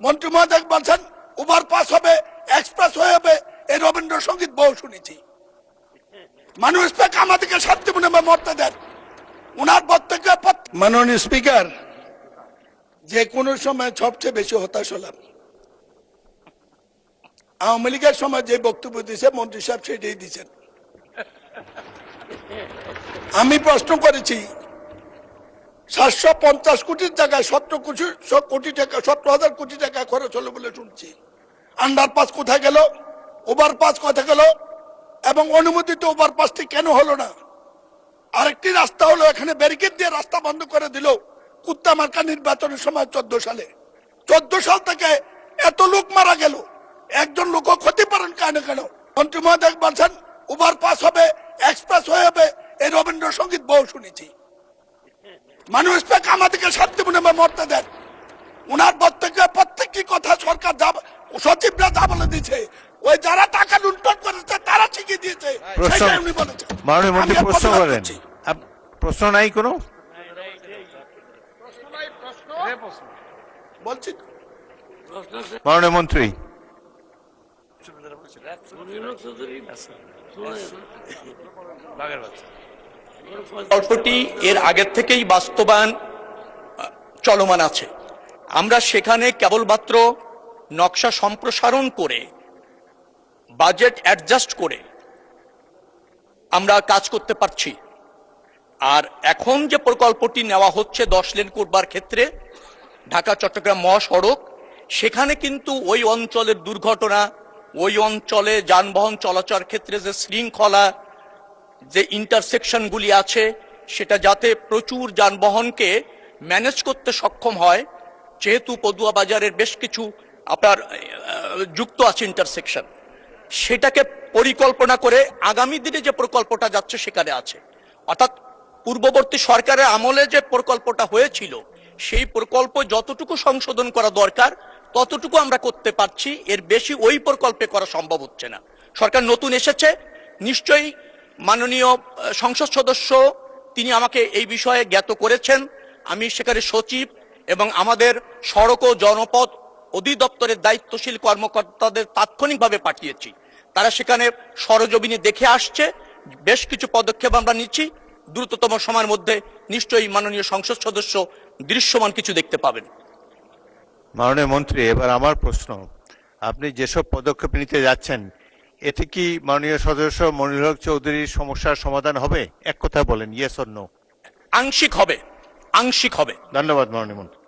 মন্ত্রী মহোদয় বলছেন ওভারপাস হবে, এক্সপ্রেস হয়ে হবে, এই রবীন্দ্রসঙ্গীত বহু শুনেছি। মানুষ পেক আমাদেরকে শান্তি মনে মরতে দেন। উনার বক্তব্য মাননীয় স্পিকার, যে কোনো সময় সবচেয়ে বেশি হতাশ হলাম আওয়ামী লীগের সময় যে বক্তব্য দিয়েছে মন্ত্রী সাহেব সেটাই দিচ্ছেন। আমি প্রশ্ন করেছি 750 কোটির জায়গায় 17 কোটি টাকা, 17,000 কোটি টাকা খরচ হলো বলে শুনছি। আন্ডারপাস কোথায় গেল, ওভারপাস কোথায় গেল, এবং অনুমোদিত ওভারপাসটি কেন হলো না? আরেকটি রাস্তা হলো এখানে ব্যারিকেড দিয়ে রাস্তা বন্ধ করে দিল কুত্তামার্কা নির্বাচনের সময় 14 সালে। 14 সাল থেকে এত লোক মারা গেল, একজন লোকও ক্ষতিপূরণ কেন কেন? মন্ত্রী মহোদয় বলছেন ওভারপাস হবে, এক্সপ্রেস হয়ে হবে, এই রবীন্দ্রসঙ্গীত বহু শুনেছি। মানুষ পেক আমাদেরকে শান্তি মনে মরতে দেন। উনার বক্তব্য প্রত্যেকটি কথা সরকার যা সচিবরা যা বলে দিয়েছে, ওই যারা টাকা লুণ্ঠন করেছে তারা ঠিকই দিয়েছে, সেটাই উনি বলেছেন। মাননীয় মন্ত্রী প্রশ্ন করেন, প্রশ্ন নাই কোনো? বলছি মাননীয় মন্ত্রী, প্রকল্পটি এর আগের থেকেই বাস্তবায়ন চলমান আছে। আমরা সেখানে কেবলমাত্র নকশা সম্প্রসারণ করে বাজেট অ্যাডজাস্ট করে আমরা কাজ করতে পারছি। আর এখন যে প্রকল্পটি নেওয়া হচ্ছে 10 লেন করবার ক্ষেত্রে ঢাকা চট্টগ্রাম মহাসড়ক, সেখানে কিন্তু ওই অঞ্চলের দুর্ঘটনা, ওই অঞ্চলে যানবাহন চলাচল ক্ষেত্রে যে শৃঙ্খলা, যে ইন্টারসেকশনগুলি আছে, সেটা যাতে প্রচুর যানবাহনকে ম্যানেজ করতে সক্ষম হয়, যেহেতু পদুয়া বাজারের বেশ কিছু আপনার যুক্ত আছে ইন্টারসেকশন, সেটাকে পরিকল্পনা করে আগামী দিনে যে প্রকল্পটা যাচ্ছে সেখানে আছে। অর্থাৎ পূর্ববর্তী সরকারের আমলে যে প্রকল্পটা হয়েছিল সেই প্রকল্প যতটুকু সংশোধন করা দরকার ততটুকু আমরা করতে পারছি, এর বেশি ওই প্রকল্পে করা সম্ভব হচ্ছে না। সরকার নতুন এসেছে, নিশ্চয়ই মাননীয় সংসদ সদস্য তিনি আমাকে এই বিষয়ে জ্ঞাত করেছেন। আমি সেখানে সচিব এবং আমাদের সড়ক ও জনপথ অধিদপ্তরের দায়িত্বশীল কর্মকর্তাদের তাৎক্ষণিকভাবে পাঠিয়েছি। তারা সেখানে সরজমিনে দেখে আসছে, বেশ কিছু পদক্ষেপ আমরা নিচ্ছি। দ্রুততম সময়ের মধ্যে নিশ্চয়ই মাননীয় সংসদ সদস্য দৃশ্যমান কিছু দেখতে পাবেন। মাননীয় মন্ত্রী, এবার আমার প্রশ্ন, আপনি যেসব পদক্ষেপ নিতে যাচ্ছেন এতে কি মাননীয় সদস্য মনিরুল হক চৌধুরীর সমস্যার সমাধান হবে? এক কথা বলেন, ইয়েস অর নো? আংশিক হবে, আংশিক হবে। ধন্যবাদ মাননীয় মন্ত্রী।